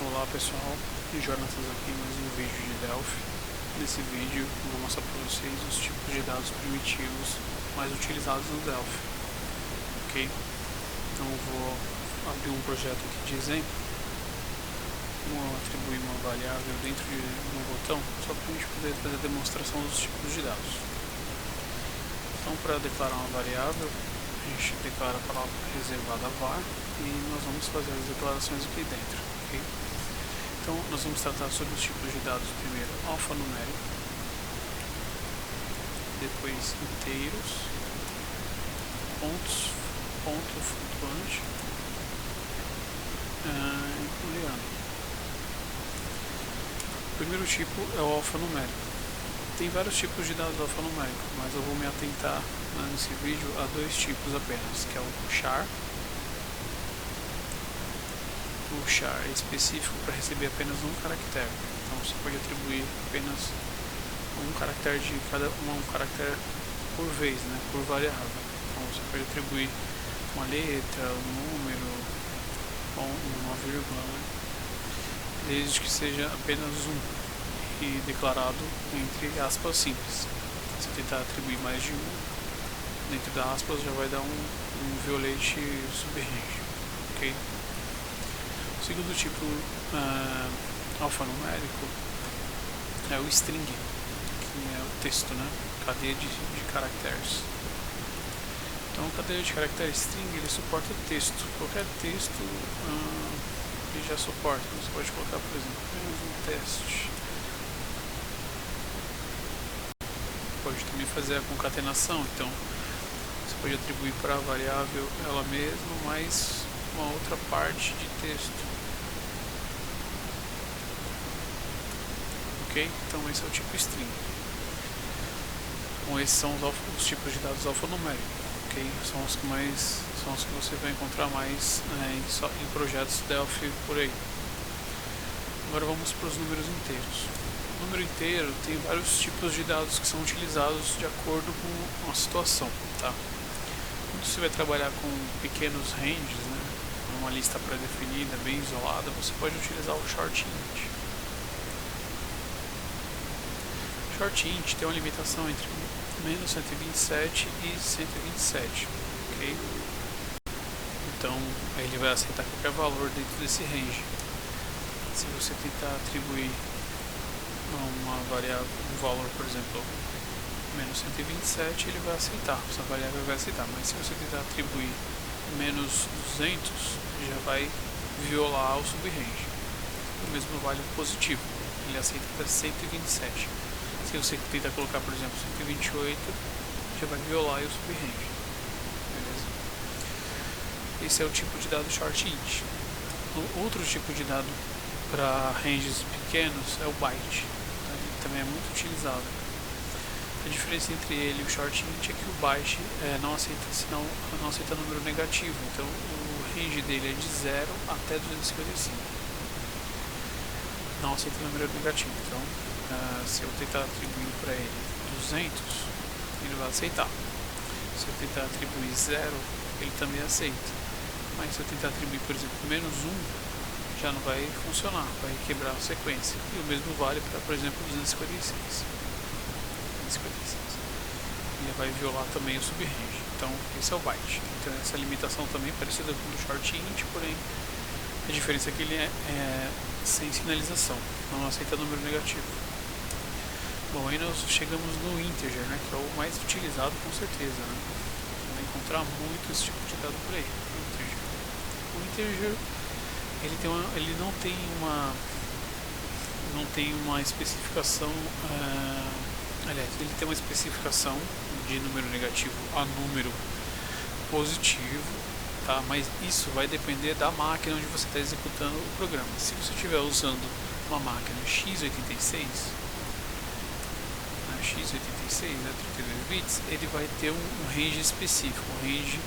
Olá pessoal, Jonatas aqui em mais um vídeo de Delphi. Nesse vídeo eu vou mostrar para vocês os tipos de dados primitivos mais utilizados no Delphi. Ok? Então eu vou abrir um projeto aqui de exemplo. Vou atribuir uma variável dentro de um botão, só para a gente poder fazer a demonstração dos tipos de dados. Então, para declarar uma variável, a gente declara a palavra reservada var e nós vamos fazer as declarações aqui dentro. Okay? Então, nós vamos tratar sobre os tipos de dados primeiro alfanumérico, depois inteiros, pontos, ponto flutuante e booleano. O primeiro tipo é o alfanumérico. Tem vários tipos de dados alfanuméricos, mas eu vou me atentar nesse vídeo a dois tipos apenas, que é o char. O char é específico para receber apenas um caractere, então você pode atribuir apenas um caractere de um caractere por vez, né, por variável. Então você pode atribuir uma letra, um número ou uma vírgula, né, desde que seja apenas um e declarado entre aspas simples. Se tentar atribuir mais de um, dentro da aspas já vai dar um violate subrange, ok? O segundo tipo alfanumérico é o string, que é o texto, né? Cadeia de caracteres. Então, cadeia de caracteres string ele suporta texto. Qualquer texto ele já suporta. Você pode colocar, por exemplo, apenas um teste. Pode também fazer a concatenação, então você pode atribuir para a variável ela mesma mais uma outra parte de texto. Ok? Então esse é o tipo string. Então esses são os tipos de dados alfanuméricos. Ok? São os que você vai encontrar mais em projetos Delphi por aí. Agora vamos para os números inteiros. O número inteiro tem vários tipos de dados que são utilizados de acordo com a situação, tá? Quando você vai trabalhar com pequenos ranges, né, uma lista pré-definida, bem isolada, você pode utilizar o short int. Short int tem uma limitação entre menos 127 e 127, ok? Então ele vai aceitar qualquer valor dentro desse range. Se você tentar atribuir uma variável, um valor, por exemplo, menos 127, ele vai aceitar, essa variável vai aceitar, mas se você tentar atribuir menos 200, já vai violar o subrange. O mesmo vale o positivo, ele aceita até 127. Se você tentar colocar, por exemplo, 128, já vai violar o subrange. Beleza? Esse é o tipo de dado short int. O outro tipo de dado para ranges pequenos é o byte. Também é muito utilizado. A diferença entre ele e o short int é que o byte não aceita número negativo, então o range dele é de 0 até 255. Não aceita número negativo, então se eu tentar atribuir para ele 200, ele vai aceitar. Se eu tentar atribuir 0, ele também aceita. Mas se eu tentar atribuir, por exemplo, menos 1, já não vai funcionar, vai quebrar a sequência. E o mesmo vale para, por exemplo, 256. Ele vai violar também o subrange. Então, esse é o byte. Então, essa limitação também é parecida com o short int, porém, a diferença é que ele é sem sinalização, não aceita número negativo. Bom, aí nós chegamos no integer, né, que é o mais utilizado com certeza. Né? Você vai encontrar muito esse tipo de dado por aí. O integer ele não tem uma especificação, aliás, ele tem uma especificação de número negativo a número positivo, tá? Mas isso vai depender da máquina onde você está executando o programa. Se você estiver usando uma máquina x86, né, 32 bits, ele vai ter um range específico, um range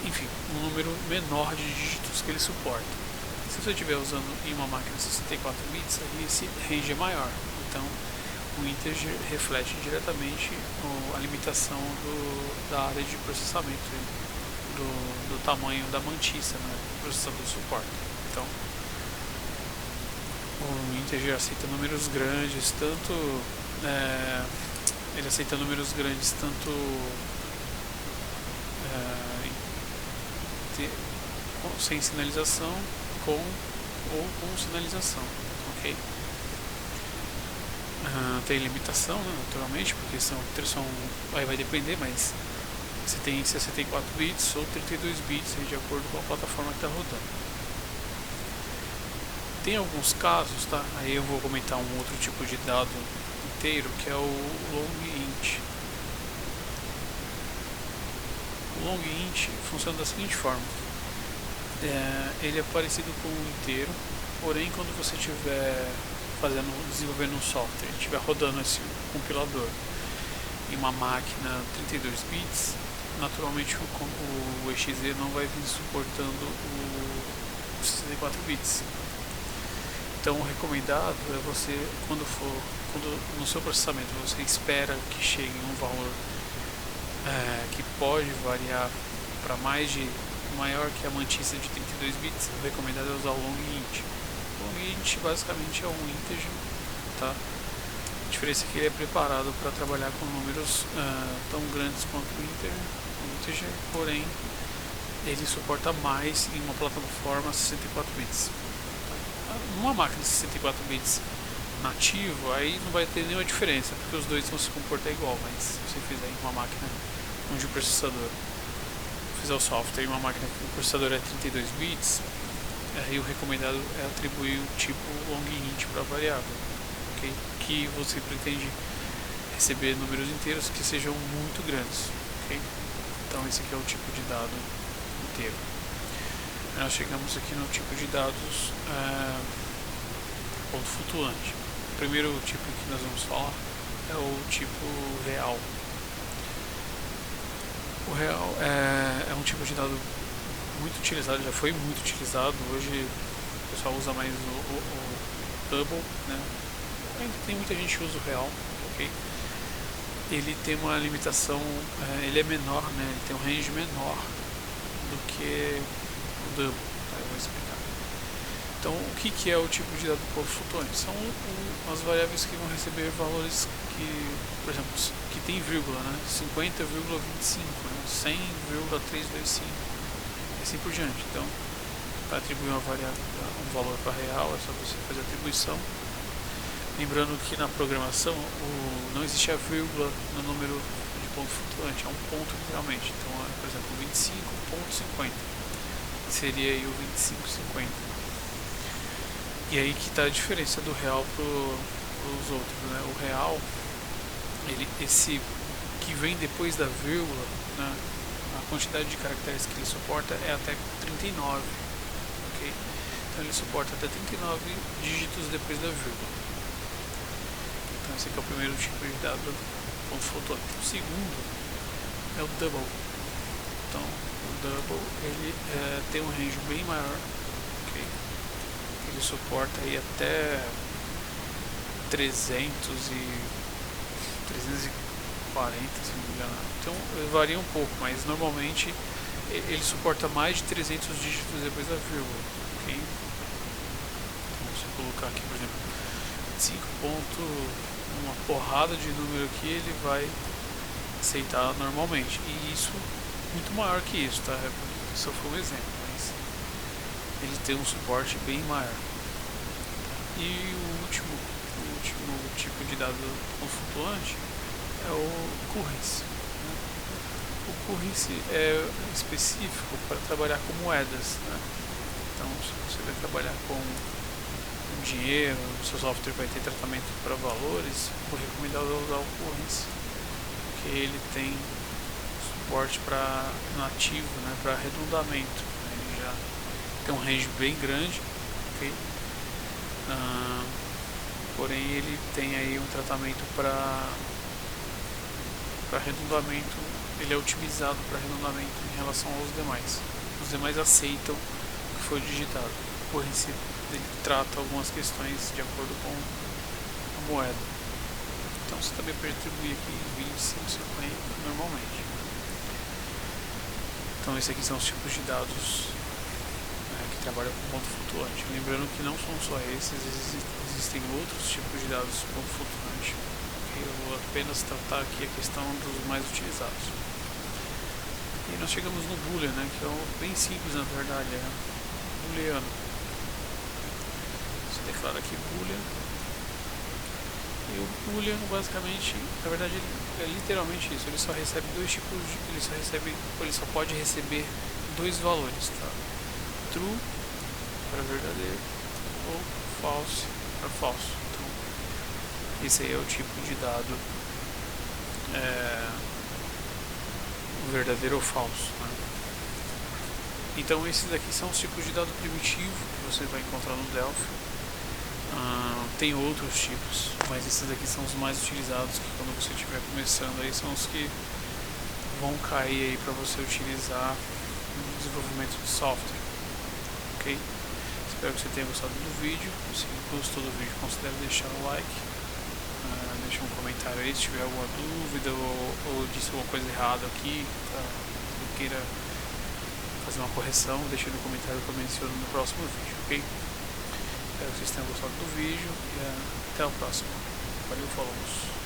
enfim, um número menor de dígitos que ele suporta. Se você estiver usando em uma máquina 64 bits, aí esse range é maior. Então, o integer reflete diretamente a limitação da área de processamento, do tamanho da mantiça, né, que o processador suporta. Então, O integer aceita números grandes, tanto ele aceita números grandes tanto sem sinalização ou com sinalização, ok? Tem limitação, né, naturalmente, porque aí vai depender, mas você tem 64 bits ou 32 bits de acordo com a plataforma que está rodando. Tem alguns casos, tá? Aí eu vou comentar um outro tipo de dado inteiro, que é o long int. O long int funciona da seguinte forma: ele é parecido com o inteiro, porém quando você estiver desenvolvendo um software, estiver rodando esse compilador em uma máquina 32 bits, naturalmente o exe não vai vir suportando os 64 bits. Então o recomendado é você, quando no seu processamento você espera que chegue um valor que pode variar para maior que a mantice de 32 bits, o recomendado é usar o long int. O long int basicamente é um integer, tá? A diferença é que ele é preparado para trabalhar com números tão grandes quanto o integer, porém ele suporta mais em uma plataforma 64 bits. Numa máquina de 64 bits nativo, aí não vai ter nenhuma diferença, porque os dois vão se comportar igual, mas se você fizer em uma máquina onde o processador fizer o software em uma máquina que o processador é 32 bits, aí o recomendado é atribuir o tipo long int para a variável, okay? Que você pretende receber números inteiros que sejam muito grandes, okay? Então esse aqui é o tipo de dado inteiro. Nós chegamos aqui no tipo de dados ponto flutuante. O primeiro tipo que nós vamos falar é o tipo real. O real é um tipo de dado muito utilizado, já foi muito utilizado. Hoje o pessoal usa mais o double, né? Ainda tem muita gente que usa o real, ok? Ele tem uma limitação, ele é menor, né? Ele tem um range menor do que o double, tá? Eu vou explicar. Então, o que é o tipo de dado ponto flutuante? São as variáveis que vão receber valores que, por exemplo, que tem vírgula, né? 50,25, né? 100,325 e assim por diante. Então, para atribuir um valor para real, é só você fazer a atribuição. Lembrando que na programação não existe a vírgula no número de ponto flutuante, é um ponto literalmente. Então, por exemplo, 25,50 seria aí o 25,50. E aí que está a diferença do real para os outros, né? O real, esse que vem depois da vírgula, né? A quantidade de caracteres que ele suporta é até 39, ok? Então ele suporta até 39 dígitos depois da vírgula. Então esse aqui é o primeiro tipo de dado ponto flutuante. O segundo é o double. Então o double ele tem um range bem maior, ok? Ele suporta aí até 340, se não me engano. Então varia um pouco, mas normalmente ele suporta mais de 300 dígitos depois da vírgula, ok? Então, se eu colocar aqui, por exemplo, 5 ponto, uma porrada de número aqui, ele vai aceitar normalmente. E isso muito maior que isso, tá? Só foi um exemplo, mas ele tem um suporte bem maior. E o último tipo de dado flutuante é o currency. Né? O currency é específico para trabalhar com moedas. Né? Então, se você vai trabalhar com dinheiro, o seu software vai ter tratamento para valores, o recomendado é usar o currency, porque ele tem suporte para nativo, né, para arredondamento. Ele já tem um range bem grande, ok? Porém ele tem aí um tratamento para arredondamento, ele é otimizado para arredondamento em relação aos demais. Os demais aceitam o que foi digitado. O currency ele trata algumas questões de acordo com a moeda. Então você também pode atribuir aqui 25,50 normalmente. Então esses aqui são os tipos de dados que trabalha com ponto flutuante. Lembrando que não são só esses, existem outros tipos de dados de ponto flutuante. Okay? Eu vou apenas tratar aqui a questão dos mais utilizados. E nós chegamos no Boolean, né, que é bem simples na verdade, é booleano. Você declara aqui Boolean. E o Boolean basicamente, na verdade, ele é literalmente isso. Ele só recebe dois tipos de, ele só pode receber dois valores, tá? True para verdadeiro ou false para falso. Então, esse aí é o tipo de dado verdadeiro ou falso, né? Então esses daqui são os tipos de dado primitivo que você vai encontrar no Delphi. Tem outros tipos, mas esses daqui são os mais utilizados, que quando você estiver começando aí são os que vão cair aí para você utilizar no desenvolvimento de software. Ok? Espero que você tenha gostado do vídeo. Se gostou do vídeo, considere deixar o like, deixa um comentário aí se tiver alguma dúvida ou disse alguma coisa errada aqui, ou queira fazer uma correção, deixa no comentário que eu menciono no próximo vídeo, ok? Espero que vocês tenham gostado do vídeo e até o próximo. Valeu, falou!